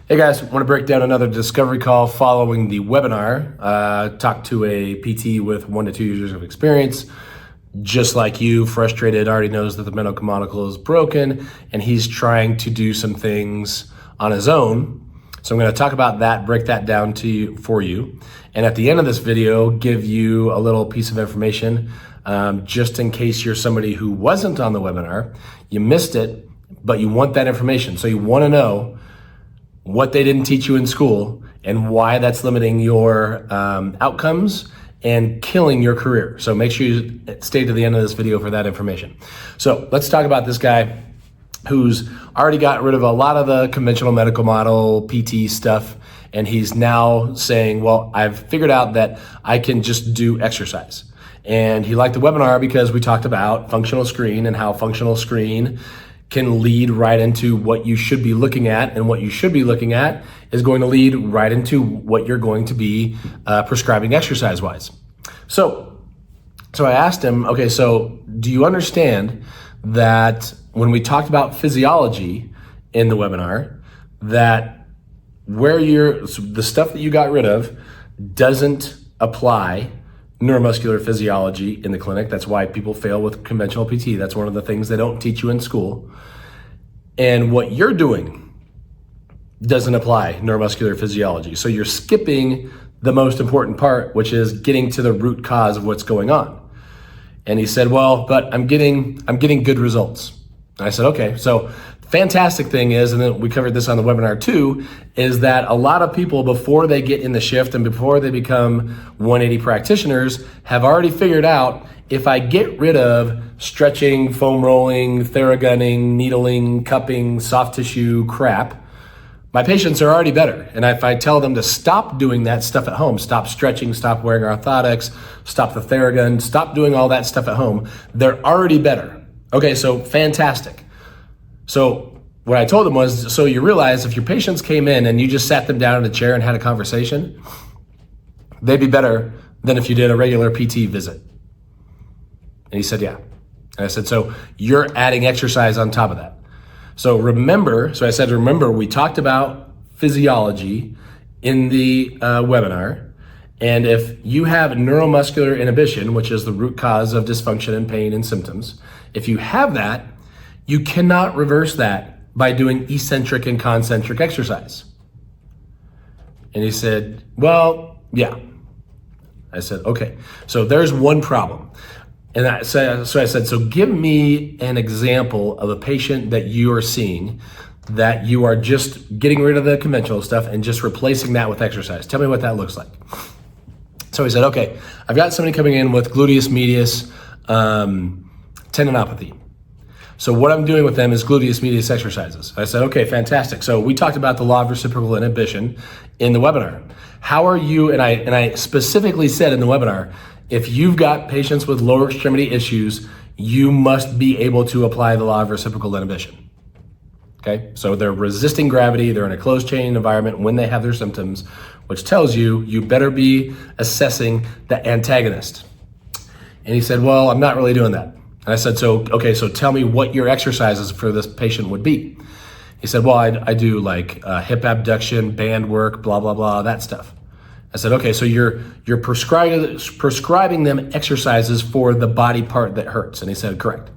Hey guys, want to break down another discovery call following the webinar. Talked to a PT with 1 to 2 years of experience. Just like you, frustrated, already knows that the mental canonical is broken and he's trying to do some things on his own. So I'm going to talk about that, break that down for you. And at the end of this video, give you a little piece of information just in case you're somebody who wasn't on the webinar, you missed it, but you want that information. So you want to know what they didn't teach you in school and why that's limiting your outcomes and killing your career. So make sure you stay to the end of this video for that information. So let's talk about this guy who's already got rid of a lot of the conventional medical model, PT stuff, and he's now saying, well, I've figured out that I can just do exercise. And he liked the webinar because we talked about functional screen and how functional screen can lead right into what you should be looking at, and what you should be looking at is going to lead right into what you're going to be prescribing exercise-wise. So I asked him, okay, so do you understand that when we talked about physiology in the webinar, that the stuff that you got rid of doesn't apply neuromuscular physiology in the clinic? That's why people fail with conventional PT. That's one of the things they don't teach you in school. And what you're doing doesn't apply neuromuscular physiology. So you're skipping the most important part, which is getting to the root cause of what's going on. And he said, well, but I'm getting good results. And I said, okay, so fantastic thing is, and then we covered this on the webinar too, is that a lot of people before they get in the shift and before they become 180 practitioners have already figured out, if I get rid of stretching, foam rolling, theragunning, needling, cupping, soft tissue crap, my patients are already better. And if I tell them to stop doing that stuff at home, stop stretching, stop wearing orthotics, stop the theragun, stop doing all that stuff at home, they're already better. Okay, so fantastic. So what I told them was, so you realize if your patients came in and you just sat them down in a chair and had a conversation, they'd be better than if you did a regular PT visit. And he said, yeah. And I said, so you're adding exercise on top of that. So I said, remember, we talked about physiology in the webinar. And if you have neuromuscular inhibition, which is the root cause of dysfunction and pain and symptoms, if you have that, you cannot reverse that by doing eccentric and concentric exercise. And he said, well, yeah. I said, okay, so there's one problem. And so I said, so give me an example of a patient that you are seeing that you are just getting rid of the conventional stuff and just replacing that with exercise. Tell me what that looks like. So he said, okay, I've got somebody coming in with gluteus medius tendinopathy. So what I'm doing with them is gluteus medius exercises. I said, okay, fantastic. So we talked about the law of reciprocal inhibition in the webinar. How are you, and I specifically said in the webinar, if you've got patients with lower extremity issues, you must be able to apply the law of reciprocal inhibition. Okay, so they're resisting gravity, they're in a closed chain environment when they have their symptoms, which tells you, you better be assessing the antagonist. And he said, well, I'm not really doing that. And I said, so tell me what your exercises for this patient would be. He said, well, I do like hip abduction, band work, blah, blah, blah, that stuff. I said, okay, so you're prescribing them exercises for the body part that hurts. And he said, correct.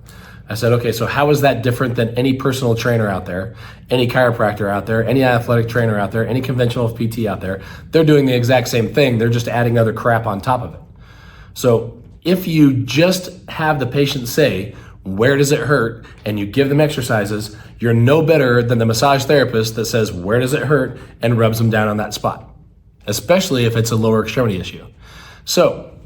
I said, okay, so how is that different than any personal trainer out there, any chiropractor out there, any athletic trainer out there, any conventional PT out there? They're doing the exact same thing. They're just adding other crap on top of it. So if you just have the patient say, where does it hurt? And you give them exercises, you're no better than the massage therapist that says, where does it hurt? And rubs them down on that spot, especially if it's a lower extremity issue. So,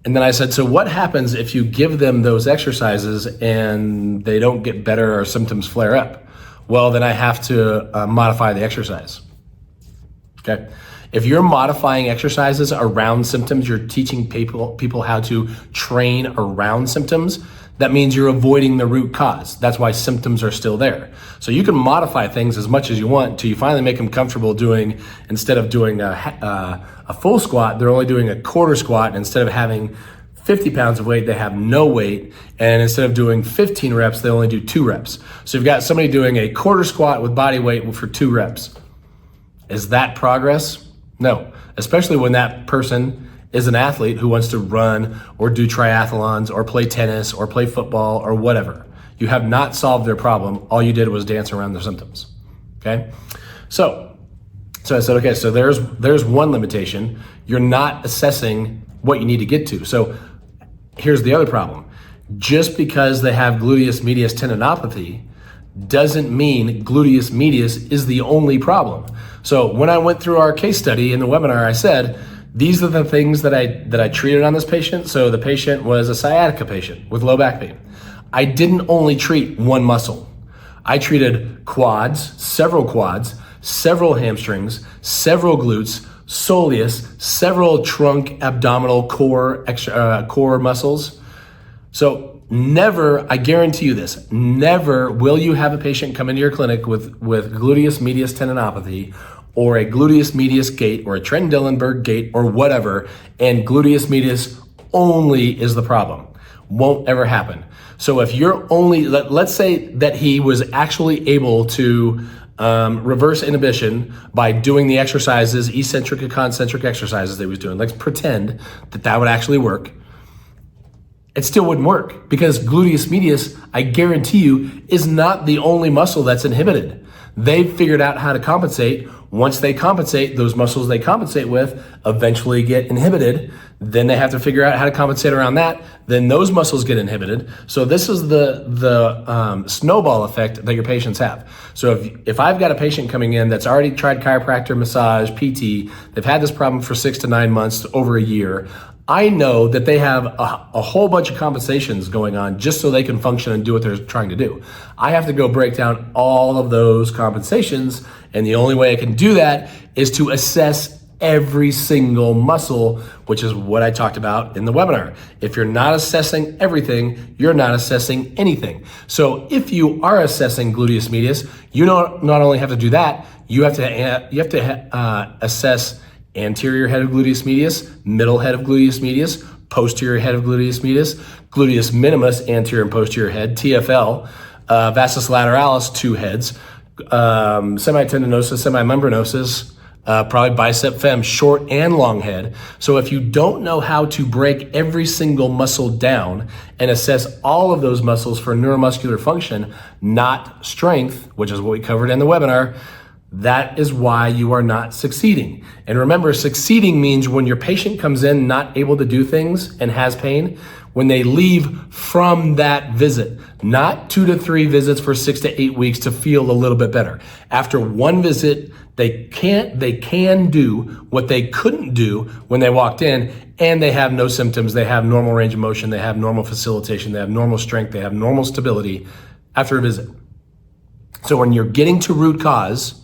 and then I said, so what happens if you give them those exercises and they don't get better or symptoms flare up? Well, then I have to modify the exercise. Okay. If you're modifying exercises around symptoms, you're teaching people how to train around symptoms, that means you're avoiding the root cause. That's why symptoms are still there. So you can modify things as much as you want till you finally make them comfortable doing, instead of doing a full squat, they're only doing a quarter squat. And instead of having 50 pounds of weight, they have no weight, and instead of doing 15 reps, they only do 2 reps. So you've got somebody doing a quarter squat with body weight for 2 reps. Is that progress? No, especially when that person is an athlete who wants to run or do triathlons or play tennis or play football or whatever. You have not solved their problem. All you did was dance around their symptoms, okay? So I said, okay, so there's one limitation. You're not assessing what you need to get to. So here's the other problem. Just because they have gluteus medius tendinopathy doesn't mean gluteus medius is the only problem. So when I went through our case study in the webinar, I said, these are the things that I treated on this patient. So the patient was a sciatica patient with low back pain. I didn't only treat one muscle. I treated quads, several hamstrings, several glutes, soleus, several trunk, abdominal, core muscles. So never, I guarantee you this, never will you have a patient come into your clinic with gluteus medius tendinopathy or a gluteus medius gait or a Trendelenburg gait or whatever, and gluteus medius only is the problem. Won't ever happen. So if you're only, let's say that he was actually able to reverse inhibition by doing the exercises, eccentric and concentric exercises that he was doing. Let's pretend that would actually work. It still wouldn't work because gluteus medius, I guarantee you, is not the only muscle that's inhibited. They've figured out how to compensate. Once they compensate, those muscles they compensate with eventually get inhibited. Then they have to figure out how to compensate around that. Then those muscles get inhibited. So this is the snowball effect that your patients have. So if I've got a patient coming in that's already tried chiropractor, massage, PT, they've had this problem for 6 to 9 months, over a year, I know that they have a whole bunch of compensations going on just so they can function and do what they're trying to do. I have to go break down all of those compensations, and the only way I can do that is to assess every single muscle, which is what I talked about in the webinar. If you're not assessing everything, you're not assessing anything. So if you are assessing gluteus medius, you not only have to do that, you have to assess anterior head of gluteus medius, middle head of gluteus medius, posterior head of gluteus medius, gluteus minimus, anterior and posterior head, TFL, vastus lateralis, 2 heads, semitendinosus, semimembranosus, probably bicep fem, short and long head. So if you don't know how to break every single muscle down and assess all of those muscles for neuromuscular function, not strength, which is what we covered in the webinar, that is why you are not succeeding. And remember, succeeding means when your patient comes in not able to do things and has pain, when they leave from that visit, not 2 to 3 visits for 6 to 8 weeks to feel a little bit better. After one visit, they can do what they couldn't do when they walked in, and they have no symptoms. They have normal range of motion. They have normal facilitation. They have normal strength. They have normal stability after a visit. So when you're getting to root cause,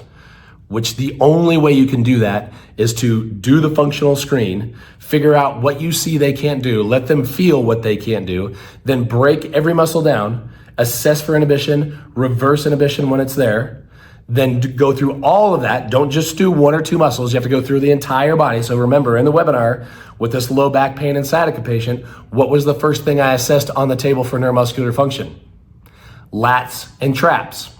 which the only way you can do that is to do the functional screen, figure out what you see they can't do, let them feel what they can't do, then break every muscle down, assess for inhibition, reverse inhibition when it's there, then go through all of that. Don't just do 1 or 2 muscles. You have to go through the entire body. So remember, in the webinar with this low back pain and sciatica patient, what was the first thing I assessed on the table for neuromuscular function? Lats and traps.